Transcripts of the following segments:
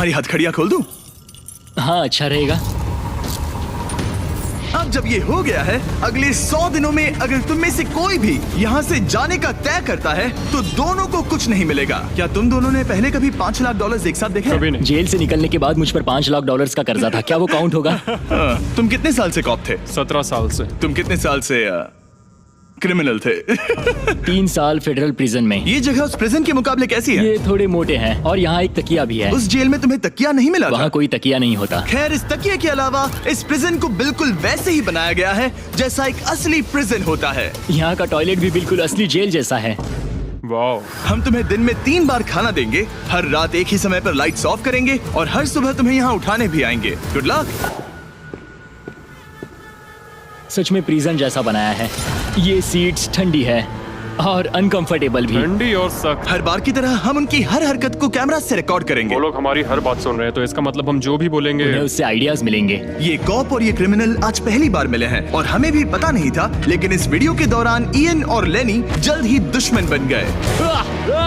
तुम्हारी हथकड़ियां खोल दूं? हाँ, अच्छा रहेगा। अब जब ये हो गया है, अगले 100 दिनों में अगर तुम में से कोई भी यहाँ से जाने का तय करता है तो दोनों को कुछ नहीं मिलेगा। क्या तुम दोनों ने पहले कभी $5 लाख एक साथ देखे? कभी नहीं। जेल से निकलने के बाद मुझ पर $5 लाख का कर्जा था, क्या वो काउंट होगा? तुम कितने साल से कॉप थे? 17 साल से। तुम कितने साल से क्रिमिनल थे? 3 साल फेडरल प्रिजन में। ये जगह उस प्रिजन के मुकाबले कैसी है? ये थोड़े मोटे हैं और यहाँ एक तकिया भी है। उस जेल में तुम्हें तकिया नहीं मिला था? वहाँ कोई तकिया नहीं होता। खैर, इस तकिए के अलावा इस प्रिजन को बिल्कुल वैसे ही बनाया गया है जैसा एक असली प्रिजन होता है। यहाँ का टॉयलेट भी बिल्कुल असली जेल जैसा है। वाओ। हम तुम्हें दिन में 3 बार खाना देंगे, हर रात एक ही समय पर लाइट्स ऑफ करेंगे और हर सुबह तुम्हें यहाँ उठाने भी आएंगे। Good luck. सच में प्रिजन जैसा बनाया है। ये सीट्स ठंडी है और अनकंफर्टेबल भी। ठंडी और सख्त। हर बार की तरह हम उनकी हर हरकत को कैमरा से रिकॉर्ड करेंगे। वो लोग हमारी हर बात सुन रहे हैं, तो इसका मतलब हम जो भी बोलेंगे उन्हें उससे आइडियाज मिलेंगे। ये कॉप और ये क्रिमिनल आज पहली बार मिले हैं और हमें भी पता नहीं था, लेकिन इस वीडियो के दौरान इयन और लेनी जल्द ही दुश्मन बन गए।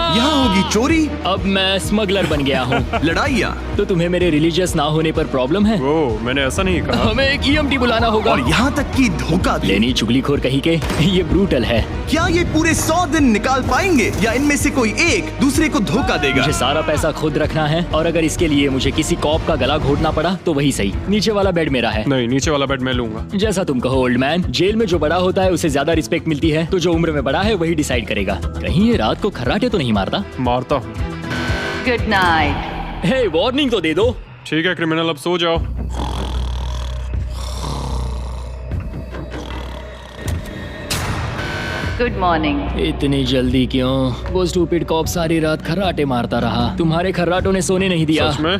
यहाँ होगी चोरी, अब मैं स्मगलर बन गया हूँ। लड़ाइयाँ, तो तुम्हें मेरे रिलीजियस ना होने पर प्रॉब्लम है? वो मैंने ऐसा नहीं कहा। हमें एक EMT बुलाना होगा। और यहाँ तक कि धोखा भी। लेनी चुगलीखोर कही के ये ब्रूटल है। क्या ये पूरे 100 दिन निकाल पाएंगे या इनमें से कोई एक दूसरे को धोखा देगा? मुझे सारा पैसा खुद रखना है और अगर इसके लिए मुझे किसी कॉप का गला घोटना पड़ा तो वही सही। नीचे वाला बेड मेरा है। नहीं, नीचे वाला बेड मैं लूंगा। जैसा तुम कहो ओल्ड मैन। जेल में जो बड़ा होता है उसे ज्यादा रिस्पेक्ट मिलती है, तो जो उम्र में बड़ा है वही डिसाइड करेगा। कहीं ये रात को खर्राटे तो नहीं मारता? मारता हूँ। Good night. हे, वार्निंग तो दे दो। ठीक है क्रिमिनल, अब सो जाओ। Good morning. इतनी जल्दी क्यों? वो स्टूपिड कॉप सारी रात खर्राटे मारता रहा। तुम्हारे खर्राटों ने सोने नहीं दिया। सच में?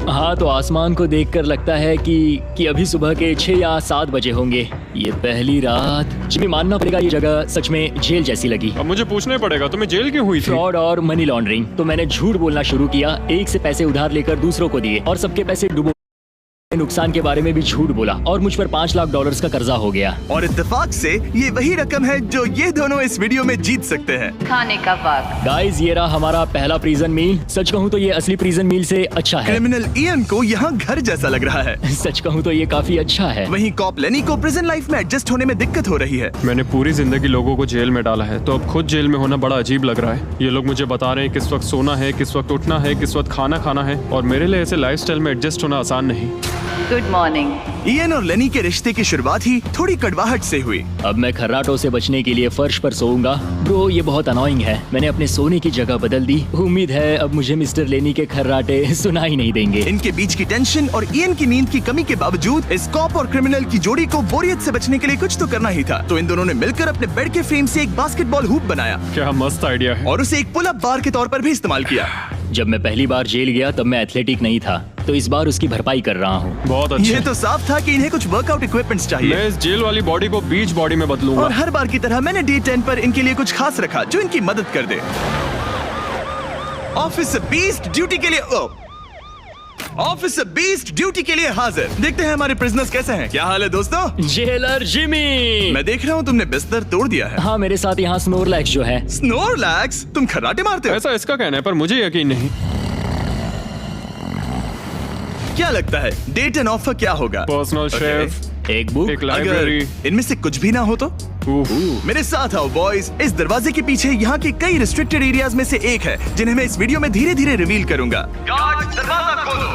हाँ, तो आसमान को देखकर लगता है कि अभी सुबह के 6 या 7 बजे होंगे। ये पहली रात, जिन्हें मानना पड़ेगा ये जगह सच में जेल जैसी लगी। अब मुझे पूछना ही पड़ेगा, तुम्हें जेल क्यों हुई थी? फ्रॉड और मनी लॉन्ड्रिंग। तो मैंने झूठ बोलना शुरू किया, एक से पैसे उधार लेकर दूसरों को दिए और सबके पैसे डुबो। नुकसान के बारे में भी झूठ बोला और मुझ पर $5 लाख का कर्जा हो गया। और इत्तेफाक से ये वही रकम है जो ये दोनों इस वीडियो में जीत सकते हैं। खाने का वक्त। गाइस, ये रहा हमारा पहला प्रिजन मील। सच कहूँ तो ये असली प्रिजन मील से अच्छा है। क्रिमिनल इयन को यहाँ घर जैसा लग रहा है। सच कहूँ तो ये काफी अच्छा है। वहीं कॉप लेनी को प्रिजन लाइफ में एडजस्ट होने में दिक्कत हो रही है। मैंने पूरी जिंदगी लोगों को जेल में डाला है, तो अब खुद जेल में होना बड़ा अजीब लग रहा है। ये लोग मुझे बता रहे हैं किस वक्त सोना है, किस वक्त उठना है, किस वक्त खाना खाना है, और मेरे लिए ऐसे लाइफस्टाइल में एडजस्ट होना आसान नहीं। Good morning. इयन और लेनी के रिश्ते की शुरुआत ही थोड़ी कड़वाहट से हुई। अब मैं खर्राटों से बचने के लिए फर्श पर सोऊंगा। ब्रो, ये बहुत अनोइंग है। मैंने अपने सोने की जगह बदल दी। उम्मीद है अब मुझे मिस्टर लेनी के खर्राटे सुनाई नहीं देंगे। इनके बीच की टेंशन और इयन की नींद की कमी के बावजूद इस कॉप और क्रिमिनल की जोड़ी को बोरियत से बचने के लिए कुछ तो करना ही था। तो इन दोनों ने मिलकर अपने बेड के फ्रेम से एक बास्केटबॉल हूप बनाया। क्या मस्त आइडिया है। और उसे एक पुल अप बार के तौर पर भी इस्तेमाल किया। जब मैं पहली बार जेल गया तब मैं एथलेटिक नहीं था, तो इस बार उसकी भरपाई कर रहा हूँ। बहुत अच्छा। ये तो साफ था कि इन्हें कुछ वर्कआउट इक्विपमेंट्स चाहिए। मैं इस जेल वाली बॉडी को बीच बॉडी में बदलूंगा। और हर बार की तरह मैंने डे 10 पर इनके लिए कुछ खास रखा जो इनकी मदद कर दे। ऑफिसर बीस्ट ड्यूटी के लिए ऑफिसर बीस्ट ड्यूटी के लिए हाजिर। देखते हैं हमारे प्रिजनर्स कैसे हैं। क्या हाल है दोस्तों? Jailer Jimmy. मैं देख रहा हूँ तुमने बिस्तर तोड़ दिया है। हाँ, मेरे साथ यहाँ स्नोरलैक्स जो है। स्नोरलैक्स? तुम खर्राटे मारते हो? ऐसा इसका कहना है, पर मुझे यकीन नहीं। क्या लगता है डे 10 ऑफर क्या होगा? पर्सनल शेफ, एक बुक। एक अगर लाइब्रेरी। इनमें से कुछ भी ना हो तो? मेरे साथ आओ बॉयज। इस दरवाजे के पीछे यहाँ के कई रिस्ट्रिक्टेड एरियाज में से एक है जिन्हें मैं इस वीडियो में धीरे धीरे रिवील करूंगा। गार्ड, दरवाजा खोलो।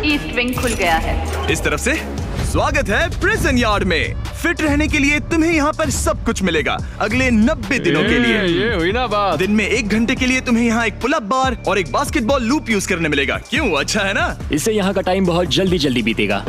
ईस्ट विंग खुल गया है। इस तरफ से स्वागत है प्रिजन यार्ड में। फिट रहने के लिए तुम्हें यहाँ पर सब कुछ मिलेगा अगले 90 दिनों के लिए। ये हुई ना बात। दिन में 1 घंटे के लिए तुम्हें यहाँ एक पुल अप बार और एक बास्केटबॉल लूप यूज करने मिलेगा। क्यों, अच्छा है ना? इससे यहाँ का टाइम बहुत जल्दी जल्दी बीतेगा।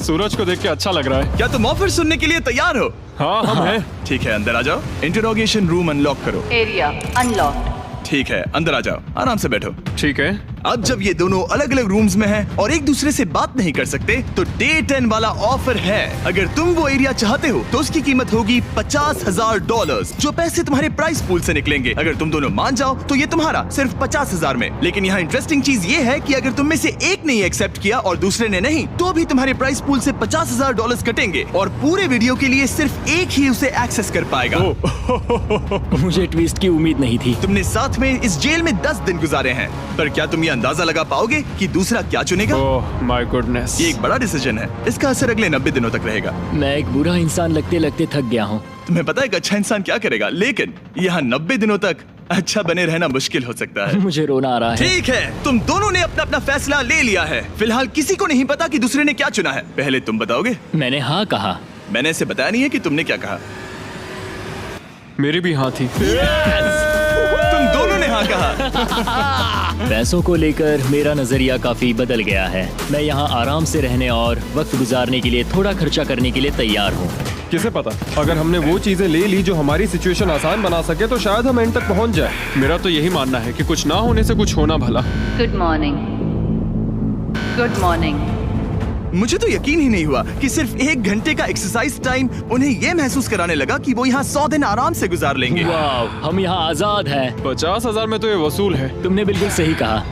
सूरज को देख के अच्छा लग रहा है। क्या तुम ऑफर सुनने के लिए तैयार हो? हाँ, हम हैं। ठीक है, अंदर आ जाओ। इंटरोगेशन रूम अनलॉक करो। Area unlocked. ठीक है, अंदर आ जाओ, आराम से बैठो। ठीक है। अब जब ये दोनों अलग अलग रूम्स में हैं और एक दूसरे से बात नहीं कर सकते, तो डे 10 वाला ऑफर है। अगर तुम वो एरिया चाहते हो तो उसकी कीमत होगी $50,000, जो पैसे तुम्हारे प्राइस पूल से निकलेंगे। अगर तुम दोनों मान जाओ तो ये तुम्हारा सिर्फ 50,000 में। लेकिन यहाँ इंटरेस्टिंग चीज ये है कि अगर तुम में से एक ने एक्सेप्ट किया और दूसरे ने नहीं, तो भी तुम्हारे प्राइस पूल से $50,000 कटेंगे और पूरे वीडियो के लिए सिर्फ एक ही उसे एक्सेस कर पाएगा। मुझे ट्विस्ट की उम्मीद नहीं थी। तुमने साथ में इस जेल में 10 दिन गुजारे हैं, पर क्या तुम ये अंदाजा लगा पाओगे कि दूसरा क्या चुनेगा? Oh my goodness. ये एक बड़ा डिसीजन है, इसका असर अगले 90 दिनों तक रहेगा। मैं एक बुरा इंसान लगते लगते थक गया हूँ। तुम्हें पता है एक अच्छा इंसान क्या करेगा, लेकिन यहाँ 90 दिनों तक अच्छा बने रहना मुश्किल हो सकता है। मुझे रोना आ रहा है। ठीक है, तुम दोनों ने अपना अपना फैसला ले लिया है। फिलहाल किसी को नहीं पता कि दूसरे ने क्या चुना है। पहले तुम बताओगे? मैंने हाँ कहा। मैंने इसे बताया नहीं है कि तुमने क्या कहा। मेरी भी हाँ थी। तुम दोनों ने हाँ कहा। पैसों को लेकर मेरा नजरिया काफी बदल गया है। मैं यहाँ आराम से रहने और वक्त गुजारने के लिए थोड़ा खर्चा करने के लिए तैयार हूँ। किसे पता, अगर हमने वो चीजें ले ली जो हमारी सिचुएशन आसान बना सके तो शायद हम एंड तक पहुंच जाए। मेरा तो यही मानना है कि कुछ ना होने से कुछ होना भला। Good morning. Good morning. मुझे तो यकीन ही नहीं हुआ कि सिर्फ 1 घंटे का एक्सरसाइज टाइम उन्हें ये महसूस कराने लगा कि वो यहाँ 100 दिन आराम से गुजार लेंगे। वाह, हम यहाँ आजाद हैं। 50,000 में तो ये वसूल है। तुमने बिल्कुल सही कहा।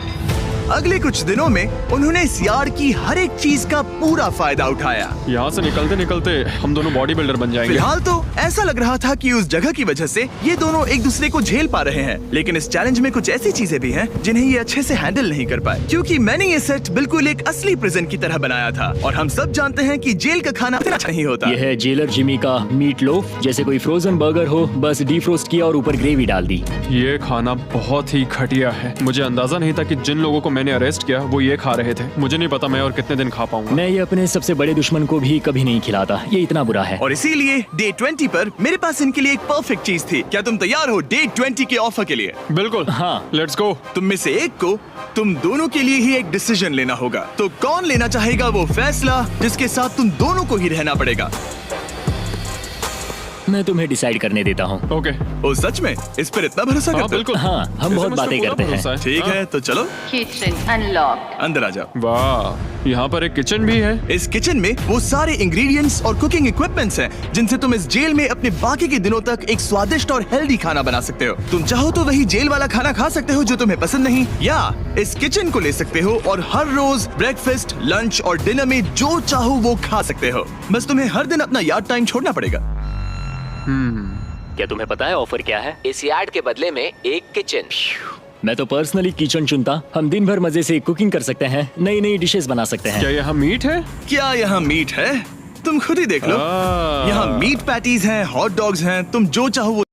अगले कुछ दिनों में उन्होंने इस यार्ड की हर एक चीज का पूरा फायदा उठाया। यहाँ से निकलते निकलते हम दोनों बॉडी बिल्डर बन जाएंगे। फिलहाल तो ऐसा लग रहा था कि उस जगह की वजह से ये दोनों एक दूसरे को झेल पा रहे हैं, लेकिन इस चैलेंज में कुछ ऐसी चीजें भी हैं जिन्हें ये अच्छे से हैंडल नहीं कर पाए, क्योंकि मैंने ये सेट बिल्कुल एक असली प्रिजन की तरह बनाया था। और हम सब जानते हैं कि जेल का खाना इतना अच्छा नहीं होता। यह है जेलर जिमी का मीट लोफ, जैसे कोई फ्रोजन बर्गर हो, बस डीफ्रोस्ट किया और ऊपर ग्रेवी डाल दी। ये खाना बहुत ही घटिया है। मुझे अंदाजा नहीं था कि जिन लोगों को मैंने अरेस्ट किया वो ये खा रहे थे। मुझे नहीं पता मैं और कितने दिन खा पाऊंगा। मैं ये अपने सबसे बड़े दुश्मन को भी कभी नहीं खिलाता, ये इतना बुरा है। और इसीलिए डे 20 पर मेरे पास इनके लिए एक परफेक्ट चीज थी। क्या तुम तैयार हो डे 20 के ऑफर के लिए? बिल्कुल, हाँ। Let's go. तुम में से एक को तुम दोनों के लिए ही एक डिसीजन लेना होगा। तो कौन लेना चाहेगा वो फैसला जिसके साथ तुम दोनों को ही रहना पड़ेगा? मैं तुम्हें डिसाइड करने देता हूँ। ओके। ओ सच में इस पर इतना भरोसा हाँ करते हो? बिल्कुल। हाँ, हम इसे बहुत मुझ पे बातें पूरा करते हैं। भरोसा है। ठीक है, तो चलो Kitchen unlocked. अंदर आ जाओ। वाह, यहाँ पर एक किचन भी है। इस किचन में वो सारे इंग्रेडिएंट्स और कुकिंग इक्विपमेंट्स हैं जिनसे तुम इस जेल में अपने बाकी के दिनों तक एक स्वादिष्ट और हेल्दी खाना बना सकते हो। तुम चाहो तो वही जेल वाला खाना खा सकते हो जो तुम्हें पसंद नहीं, या इस किचन को ले सकते हो और हर रोज ब्रेकफास्ट, लंच और डिनर में जो चाहो वो खा सकते हो। बस तुम्हें हर दिन अपना यार्ड टाइम छोड़ना पड़ेगा। क्या तुम्हें पता है ऑफर क्या है? इस यार्ड के बदले में एक किचन। मैं तो पर्सनली किचन चुनता। हम दिन भर मजे से कुकिंग कर सकते हैं, नई नई डिशेस बना सकते हैं। क्या यहाँ मीट है? क्या यहाँ मीट है? तुम खुद ही देख लो। यहाँ मीट पैटीज हैं, हॉट डॉग्स हैं, तुम जो चाहो वो